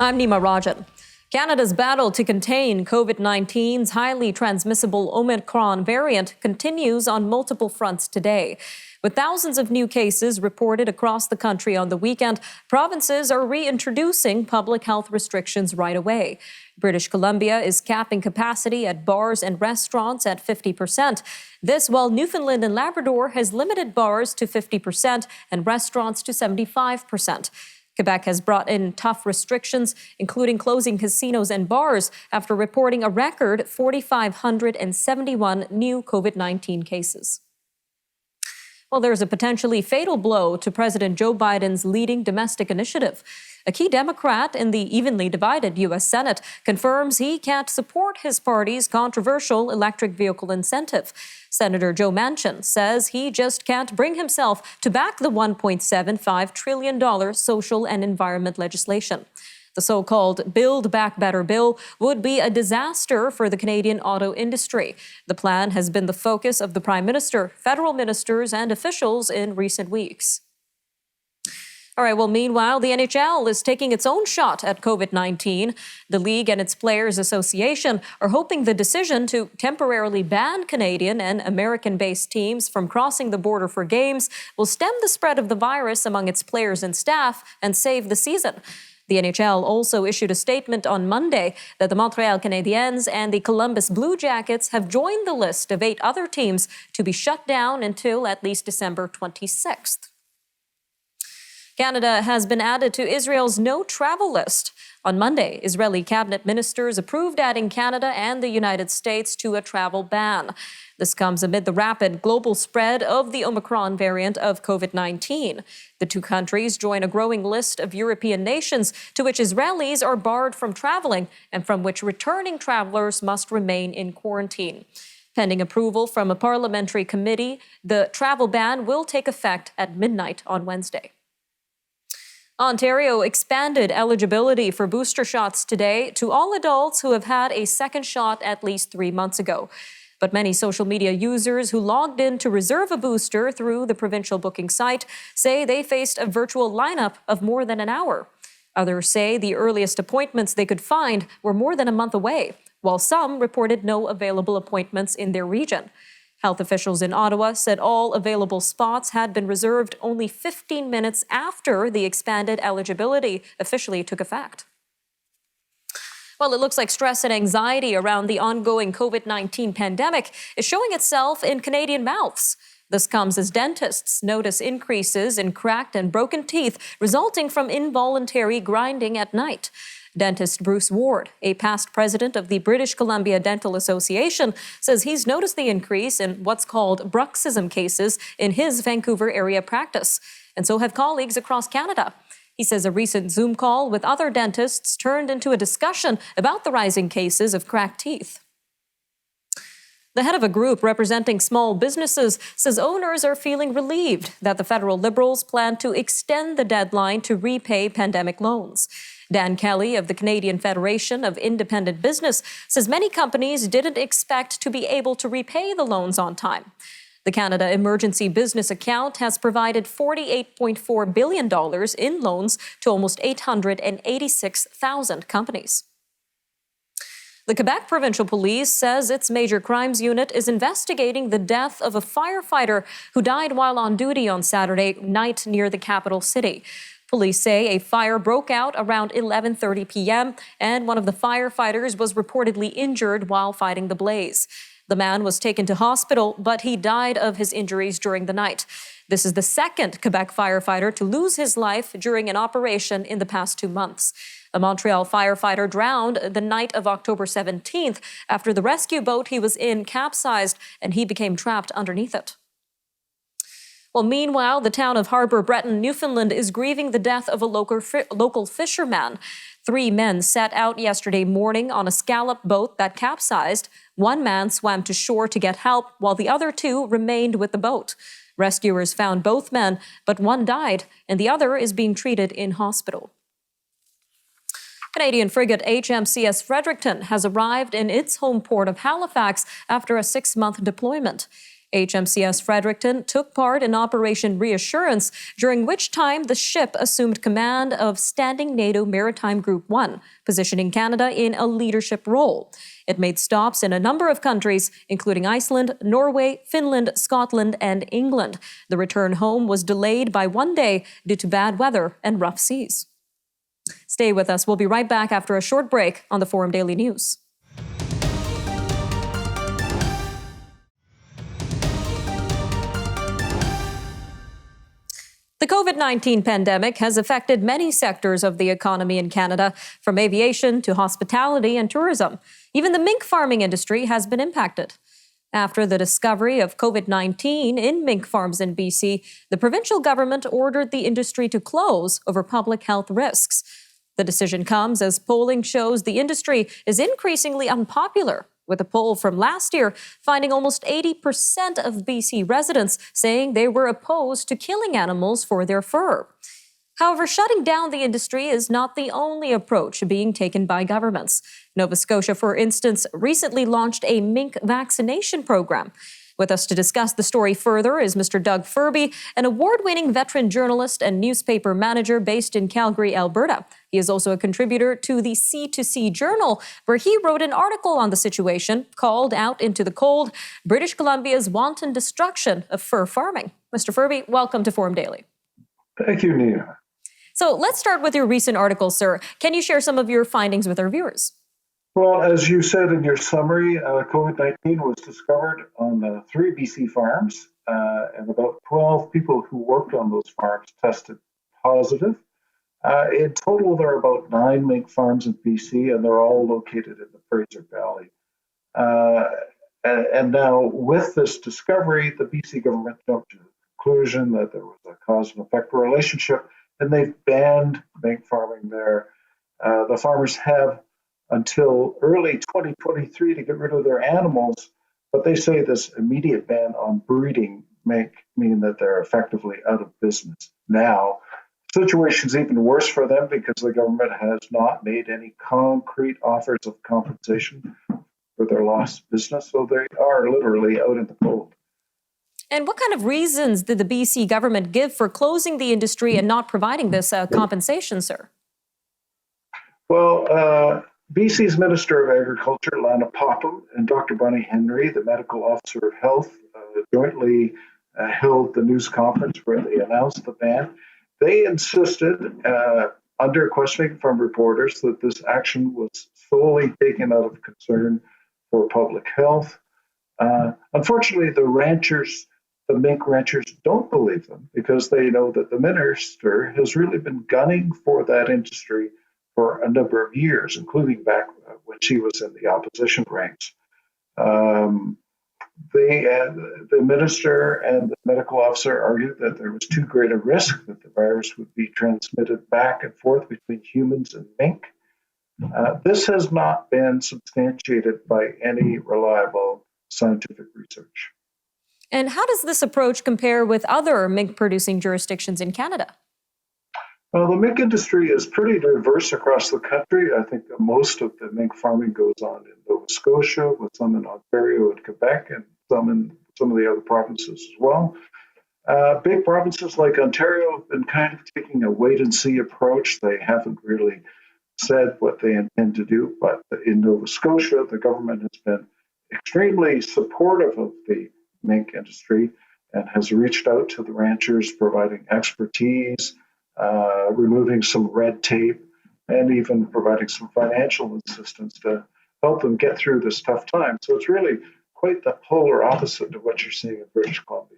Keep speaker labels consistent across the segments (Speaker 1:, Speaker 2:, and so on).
Speaker 1: I'm Nima Rajan. Canada's battle to contain COVID-19's highly transmissible Omicron variant continues on multiple fronts today. With thousands of new cases reported across the country on the weekend, provinces are reintroducing public health restrictions right away. British Columbia is capping capacity at bars and restaurants at 50%. This while Newfoundland and Labrador has limited bars to 50% and restaurants to 75%. Quebec has brought in tough restrictions, including closing casinos and bars after reporting a record 4,571 new COVID-19 cases. Well, there's a potentially fatal blow to President Joe Biden's leading domestic initiative. A key Democrat in the evenly divided U.S. Senate confirms he can't support his party's controversial electric vehicle incentive. Senator Joe Manchin says he just can't bring himself to back the $1.75 trillion social and environment legislation. The so-called Build Back Better bill would be a disaster for the Canadian auto industry. The plan has been the focus of the Prime Minister, federal ministers, and officials in recent weeks. All right, well, meanwhile, the NHL is taking its own shot at COVID-19. The league and its Players Association are hoping the decision to temporarily ban Canadian and American-based teams from crossing the border for games will stem the spread of the virus among its players and staff and save the season. The NHL also issued a statement on Monday that the Montreal Canadiens and the Columbus Blue Jackets have joined the list of 8 other teams to be shut down until at least December 26th. Canada has been added to Israel's no-travel list. On Monday, Israeli cabinet ministers approved adding Canada and the United States to a travel ban. This comes amid the rapid global spread of the Omicron variant of COVID-19. The two countries join a growing list of European nations to which Israelis are barred from traveling and from which returning travelers must remain in quarantine. Pending approval from a parliamentary committee, the travel ban will take effect at midnight on Wednesday. Ontario expanded eligibility for booster shots today to all adults who have had a second shot at least 3 months ago. But many social media users who logged in to reserve a booster through the provincial booking site say they faced a virtual lineup of more than an hour. Others say the earliest appointments they could find were more than a month away, while some reported no available appointments in their region. Health officials in Ottawa said all available spots had been reserved only 15 minutes after the expanded eligibility officially took effect. Well, it looks like stress and anxiety around the ongoing COVID-19 pandemic is showing itself in Canadian mouths. This comes as dentists notice increases in cracked and broken teeth resulting from involuntary grinding at night. Dentist Bruce Ward, a past president of the British Columbia Dental Association, says he's noticed the increase in what's called bruxism cases in his Vancouver area practice, and so have colleagues across Canada. He says a recent Zoom call with other dentists turned into a discussion about the rising cases of cracked teeth. The head of a group representing small businesses says owners are feeling relieved that the federal Liberals plan to extend the deadline to repay pandemic loans. Dan Kelly of the Canadian Federation of Independent Business says many companies didn't expect to be able to repay the loans on time. The Canada Emergency Business Account has provided $48.4 billion in loans to almost 886,000 companies. The Quebec Provincial Police says its major crimes unit is investigating the death of a firefighter who died while on duty on Saturday night near the capital city. Police say a fire broke out around 11:30 p.m. and one of the firefighters was reportedly injured while fighting the blaze. The man was taken to hospital, but he died of his injuries during the night. This is the second Quebec firefighter to lose his life during an operation in the past 2 months. A Montreal firefighter drowned the night of October 17th after the rescue boat he was in capsized and he became trapped underneath it. Well, meanwhile, the town of Harbour Breton, Newfoundland, is grieving the death of a local fisherman. 3 men set out yesterday morning on a scallop boat that capsized. 1 man swam to shore to get help, while the other 2 remained with the boat. Rescuers found both men, but 1 died, and the other is being treated in hospital. Canadian frigate Hmcs Fredericton has arrived in its home port of Halifax after a 6-month deployment. HMCS Fredericton took part in Operation Reassurance, during which time the ship assumed command of Standing NATO Maritime Group 1, positioning Canada in a leadership role. It made stops in a number of countries, including Iceland, Norway, Finland, Scotland, and England. The return home was delayed by one day due to bad weather and rough seas. Stay with us. We'll be right back after a short break on the Forum Daily News. The COVID-19 pandemic has affected many sectors of the economy in Canada, from aviation to hospitality and tourism. Even the mink farming industry has been impacted. After the discovery of COVID-19 in mink farms in BC, the provincial government ordered the industry to close over public health risks. The decision comes as polling shows the industry is increasingly unpopular, with a poll from last year finding almost 80% of BC residents saying they were opposed to killing animals for their fur. However, shutting down the industry is not the only approach being taken by governments. Nova Scotia, for instance, recently launched a mink vaccination program. With us to discuss the story further is Mr. Doug Furby, an award-winning veteran journalist and newspaper manager based in Calgary, Alberta. He is also a contributor to the C2C Journal, where he wrote an article on the situation called Out into the Cold, British Columbia's Wanton Destruction of Fur Farming. Mr. Furby, welcome to Forum Daily.
Speaker 2: Thank you, Nina.
Speaker 1: So let's start with your recent article, sir. Can you share some of your findings with our viewers?
Speaker 2: Well, as you said in your summary, COVID-19 was discovered on 3 BC farms, and about 12 people who worked on those farms tested positive. In total, there are about 9 mink farms in BC, and they're all located in the Fraser Valley. And now, with this discovery, the BC government jumped to the conclusion that there was a cause and effect relationship, and they've banned mink farming there. The farmers have until early 2023 to get rid of their animals, but they say this immediate ban on breeding mink mean that they're effectively out of business now. The situation's even worse for them because the government has not made any concrete offers of compensation for their lost business, so they are literally out in the cold.
Speaker 1: And what kind of reasons did the BC government give for closing the industry and not providing this compensation, sir?
Speaker 2: Well, BC's Minister of Agriculture, Lana Popham, and Dr. Bonnie Henry, the Medical Officer of Health, jointly held the news conference where they announced the ban. They insisted, under questioning from reporters, that this action was solely taken out of concern for public health. Unfortunately, the mink ranchers don't believe them because they know that the minister has really been gunning for that industry for a number of years, including back when she was in the opposition ranks. The minister and the medical officer argued that there was too great a risk that the virus would be transmitted back and forth between humans and mink. This has not been substantiated by any reliable scientific research.
Speaker 1: And how does this approach compare with other mink-producing jurisdictions in Canada?
Speaker 2: Well, the mink industry is pretty diverse across the country. I think most of the mink farming goes on in Nova Scotia, with some in Ontario and Quebec, and some in some of the other provinces as well. Big provinces like Ontario have been kind of taking a wait-and-see approach. They haven't really said what they intend to do, but in Nova Scotia, the government has been extremely supportive of the mink industry and has reached out to the ranchers, providing expertise, removing some red tape, and even providing some financial assistance to help them get through this tough time. So it's really quite the polar opposite of what you're seeing in British Columbia.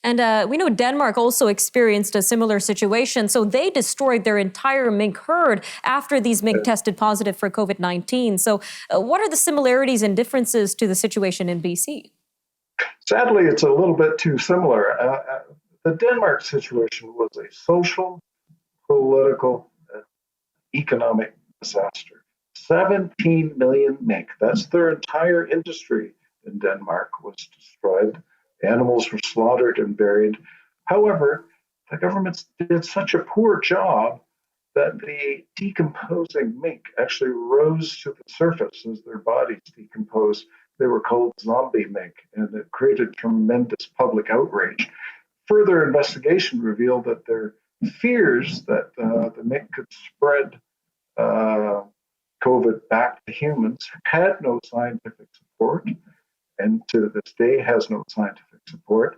Speaker 1: And we know Denmark also experienced a similar situation. So they destroyed their entire mink herd after these mink tested positive for COVID-19. So what are the similarities and differences to the situation in BC?
Speaker 2: Sadly, it's a little bit too similar. The Denmark situation was a social, political, and economic disaster. 17 million mink, that's their entire industry in Denmark, was destroyed. Animals were slaughtered and buried. However, the government did such a poor job that the decomposing mink actually rose to the surface as their bodies decomposed. They were called zombie mink, and it created tremendous public outrage. Further investigation revealed that their fears that the mink could spread COVID back to humans had no scientific support, and to this day has no scientific support.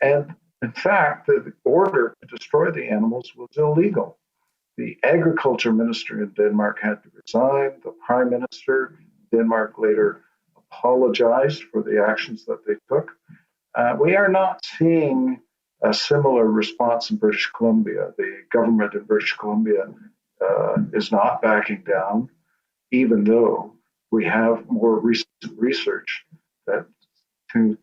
Speaker 2: And in fact, the order to destroy the animals was illegal. The agriculture minister in Denmark had to resign. The prime minister in Denmark later apologized for the actions that they took. We are not seeing a similar response in British Columbia. The government in British Columbia is not backing down, even though we have more recent research that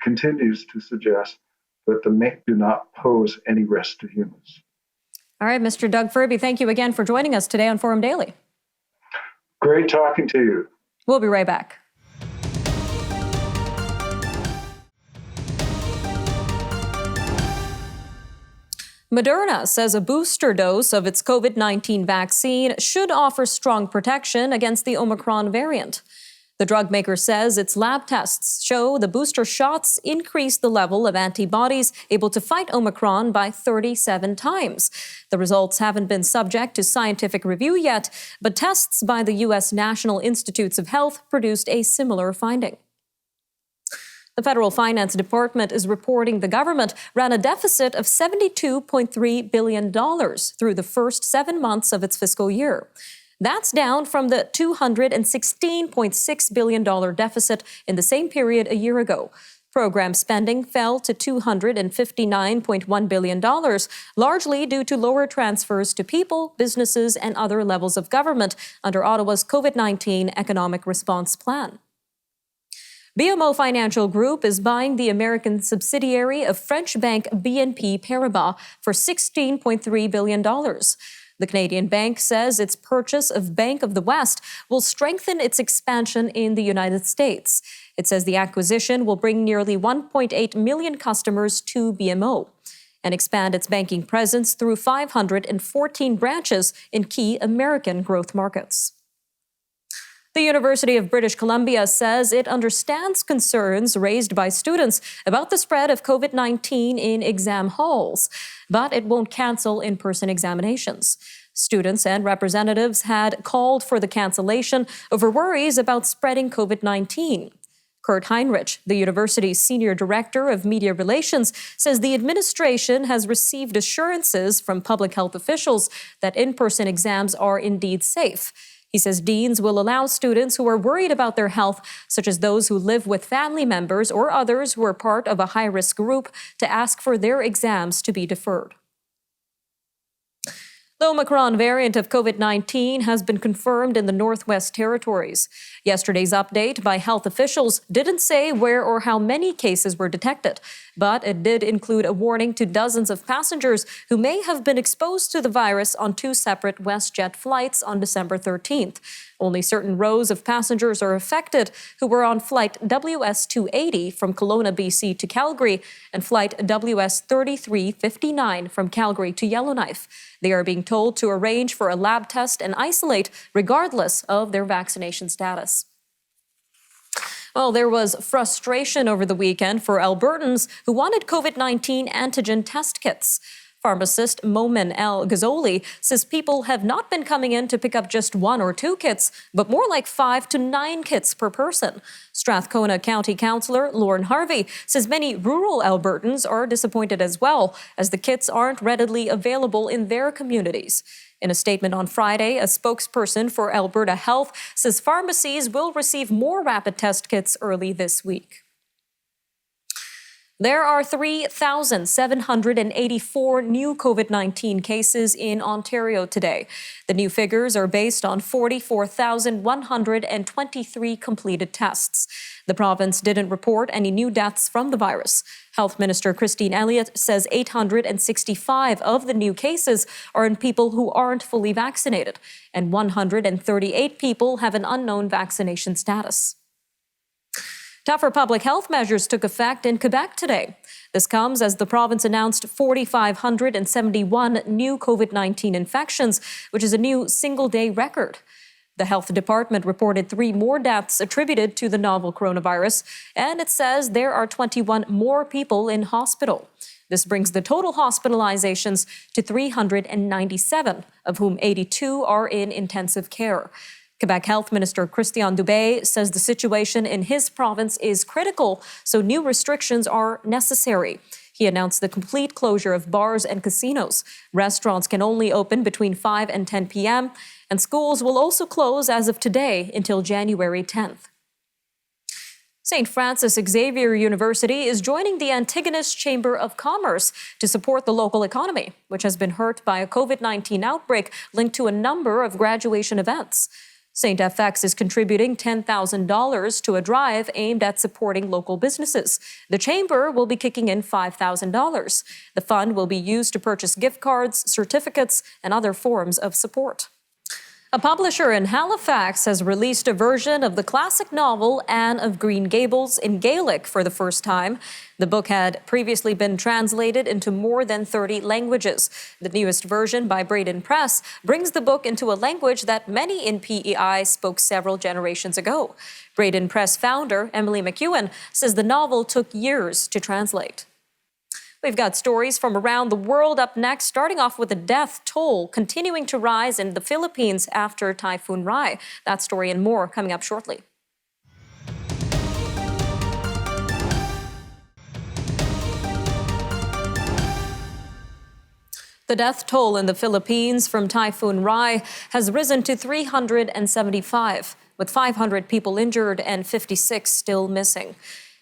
Speaker 2: continues to suggest that the mink do not pose any risk to humans.
Speaker 1: All right, Mr. Doug Furby, thank you again for joining us today on Forum Daily.
Speaker 2: Great talking to you.
Speaker 1: We'll be right back. Moderna says a booster dose of its COVID-19 vaccine should offer strong protection against the Omicron variant. The drug maker says its lab tests show the booster shots increase the level of antibodies able to fight Omicron by 37 times. The results haven't been subject to scientific review yet, but tests by the U.S. National Institutes of Health produced a similar finding. The Federal Finance Department is reporting the government ran a deficit of $72.3 billion through the first 7 months of its fiscal year. That's down from the $216.6 billion deficit in the same period a year ago. Program spending fell to $259.1 billion, largely due to lower transfers to people, businesses, and other levels of government under Ottawa's COVID-19 economic response plan. BMO Financial Group is buying the American subsidiary of French bank BNP Paribas for $16.3 billion. The Canadian bank says its purchase of Bank of the West will strengthen its expansion in the United States. It says the acquisition will bring nearly 1.8 million customers to BMO and expand its banking presence through 514 branches in key American growth markets. The University of British Columbia says it understands concerns raised by students about the spread of COVID-19 in exam halls, but it won't cancel in-person examinations. Students and representatives had called for the cancellation over worries about spreading COVID-19. Kurt Heinrich, the university's senior director of media relations, says the administration has received assurances from public health officials that in-person exams are indeed safe. He says deans will allow students who are worried about their health, such as those who live with family members or others who are part of a high-risk group, to ask for their exams to be deferred. The Omicron variant of COVID-19 has been confirmed in the Northwest Territories. Yesterday's update by health officials didn't say where or how many cases were detected, but it did include a warning to dozens of passengers who may have been exposed to the virus on 2 separate WestJet flights on December 13th. Only certain rows of passengers are affected who were on flight WS-280 from Kelowna, BC to Calgary and flight WS-3359 from Calgary to Yellowknife. They are being told to arrange for a lab test and isolate regardless of their vaccination status. Well, there was frustration over the weekend for Albertans who wanted COVID-19 antigen test kits. Pharmacist Momin El Ghazoli says people have not been coming in to pick up just 1 or 2 kits, but more like 5 to 9 kits per person. Strathcona County Councillor Lauren Harvey says many rural Albertans are disappointed as well, as the kits aren't readily available in their communities. In a statement on Friday, a spokesperson for Alberta Health says pharmacies will receive more rapid test kits early this week. There are 3,784 new COVID-19 cases in Ontario today. The new figures are based on 44,123 completed tests. The province didn't report any new deaths from the virus. Health Minister Christine Elliott says 865 of the new cases are in people who aren't fully vaccinated, and 138 people have an unknown vaccination status. Tougher public health measures took effect in Quebec today. This comes as the province announced 4,571 new COVID-19 infections, which is a new single-day record. The health department reported 3 more deaths attributed to the novel coronavirus, and it says there are 21 more people in hospital. This brings the total hospitalizations to 397, of whom 82 are in intensive care. Quebec Health Minister Christian Dubé says the situation in his province is critical, so new restrictions are necessary. He announced the complete closure of bars and casinos. Restaurants can only open between 5 and 10 p.m., and schools will also close as of today until January 10th. St. Francis Xavier University is joining the Antigonus Chamber of Commerce to support the local economy, which has been hurt by a COVID-19 outbreak linked to a number of graduation events. St. FX is contributing $10,000 to a drive aimed at supporting local businesses. The chamber will be kicking in $5,000. The fund will be used to purchase gift cards, certificates, and other forms of support. A publisher in Halifax has released a version of the classic novel Anne of Green Gables in Gaelic for the first time. The book had previously been translated into more than 30 languages. The newest version by Braden Press brings the book into a language that many in PEI spoke several generations ago. Braden Press founder Emily McEwen says the novel took years to translate. We've got stories from around the world up next, starting off with the death toll continuing to rise in the Philippines after Typhoon Rai. That story and more coming up shortly. The death toll in the Philippines from Typhoon Rai has risen to 375, with 500 people injured and 56 still missing.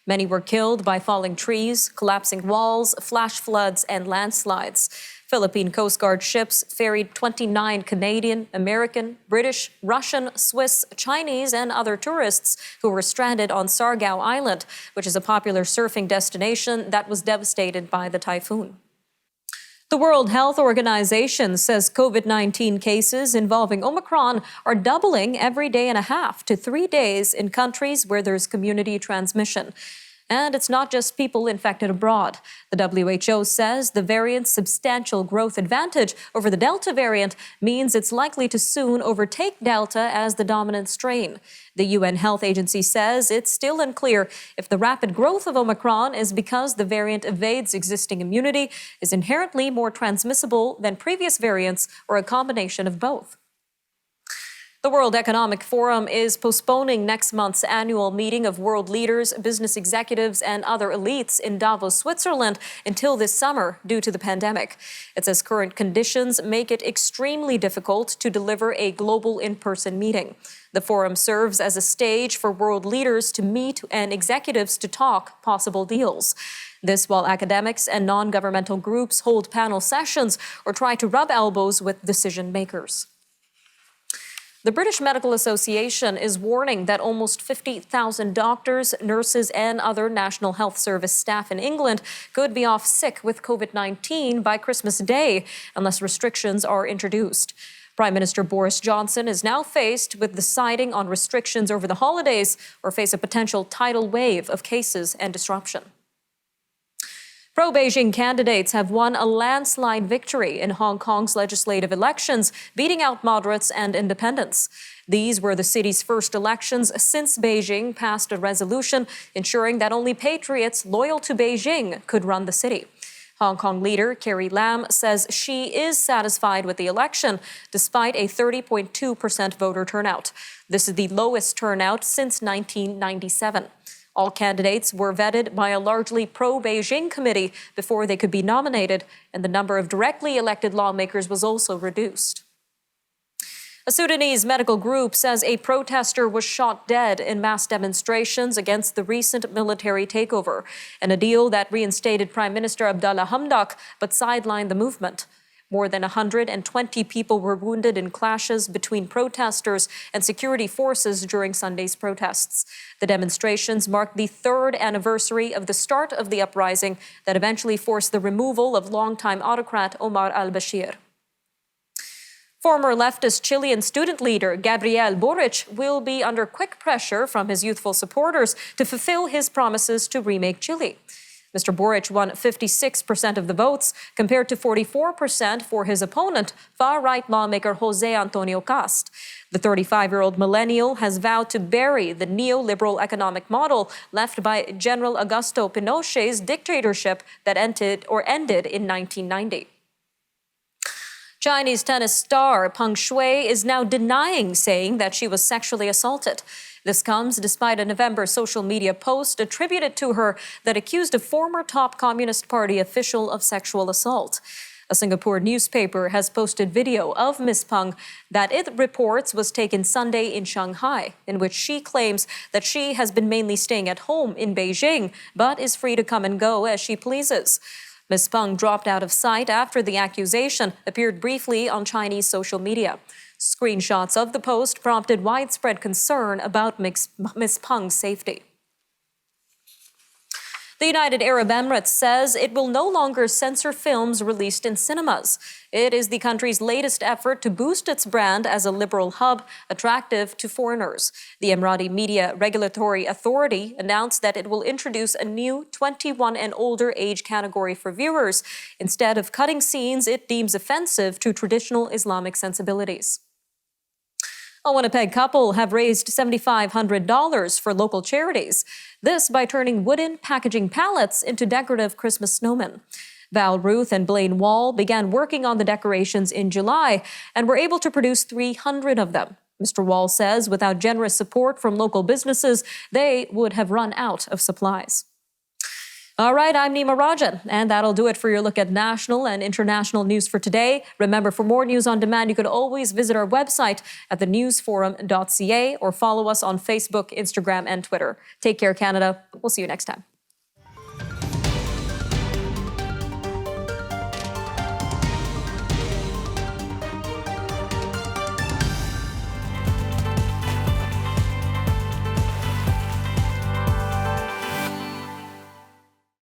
Speaker 1: Many were killed by falling trees, collapsing walls, flash floods, and landslides. Philippine Coast Guard ships ferried 29 Canadian, American, British, Russian, Swiss, Chinese, and other tourists who were stranded on Siargao Island, which is a popular surfing destination that was devastated by the typhoon. The World Health Organization says COVID-19 cases involving Omicron are doubling every day and a half to 3 days in countries where there's community transmission. And it's not just people infected abroad. The WHO says the variant's substantial growth advantage over the Delta variant means it's likely to soon overtake Delta as the dominant strain. The UN Health Agency says it's still unclear if the rapid growth of Omicron is because the variant evades existing immunity, is inherently more transmissible than previous variants, or a combination of both. The World Economic Forum is postponing next month's annual meeting of world leaders, business executives, and other elites in Davos, Switzerland until this summer due to the pandemic. It says current conditions make it extremely difficult to deliver a global in-person meeting. The forum serves as a stage for world leaders to meet and executives to talk possible deals. This while academics and non-governmental groups hold panel sessions or try to rub elbows with decision makers. The British Medical Association is warning that almost 50,000 doctors, nurses, and other National Health Service staff in England could be off sick with COVID-19 by Christmas Day unless restrictions are introduced. Prime Minister Boris Johnson is now faced with deciding on restrictions over the holidays or face a potential tidal wave of cases and disruption. Pro-Beijing candidates have won a landslide victory in Hong Kong's legislative elections, beating out moderates and independents. These were the city's first elections since Beijing passed a resolution ensuring that only patriots loyal to Beijing could run the city. Hong Kong leader Carrie Lam says she is satisfied with the election, despite a 30.2% voter turnout. This is the lowest turnout since 1997. All candidates were vetted by a largely pro-Beijing committee before they could be nominated, and the number of directly elected lawmakers was also reduced. A Sudanese medical group says a protester was shot dead in mass demonstrations against the recent military takeover, and a deal that reinstated Prime Minister Abdallah Hamdok but sidelined the movement. More than 120 people were wounded in clashes between protesters and security forces during Sunday's protests. The demonstrations marked the 3rd anniversary of the start of the uprising that eventually forced the removal of longtime autocrat Omar al-Bashir. Former leftist Chilean student leader Gabriel Boric will be under quick pressure from his youthful supporters to fulfill his promises to remake Chile. Mr. Boric won 56% of the votes, compared to 44% for his opponent, far-right lawmaker Jose Antonio Cast. The 35-year-old millennial has vowed to bury the neoliberal economic model left by General Augusto Pinochet's dictatorship that ended in 1990. Chinese tennis star Peng Shuai is now denying saying that she was sexually assaulted. This comes despite a November social media post attributed to her that accused a former top Communist Party official of sexual assault. A Singapore newspaper has posted video of Ms. Peng that it reports was taken Sunday in Shanghai, in which she claims that she has been mainly staying at home in Beijing, but is free to come and go as she pleases. Ms. Peng dropped out of sight after the accusation appeared briefly on Chinese social media. Screenshots of the post prompted widespread concern about Ms. Peng's safety. The United Arab Emirates says it will no longer censor films released in cinemas. It is the country's latest effort to boost its brand as a liberal hub, attractive to foreigners. The Emirati Media Regulatory Authority announced that it will introduce a new 21 and older age category for viewers, instead of cutting scenes it deems offensive to traditional Islamic sensibilities. A Winnipeg couple have raised $7,500 for local charities. This by turning wooden packaging pallets into decorative Christmas snowmen. Val Ruth and Blaine Wall began working on the decorations in July and were able to produce 300 of them. Mr. Wall says without generous support from local businesses, they would have run out of supplies. All right, I'm Nima Rajan, and that'll do it for your look at national and international news for today. Remember, for more news on demand, you could always visit our website at thenewsforum.ca or follow us on Facebook, Instagram, and Twitter. Take care, Canada. We'll see you next time.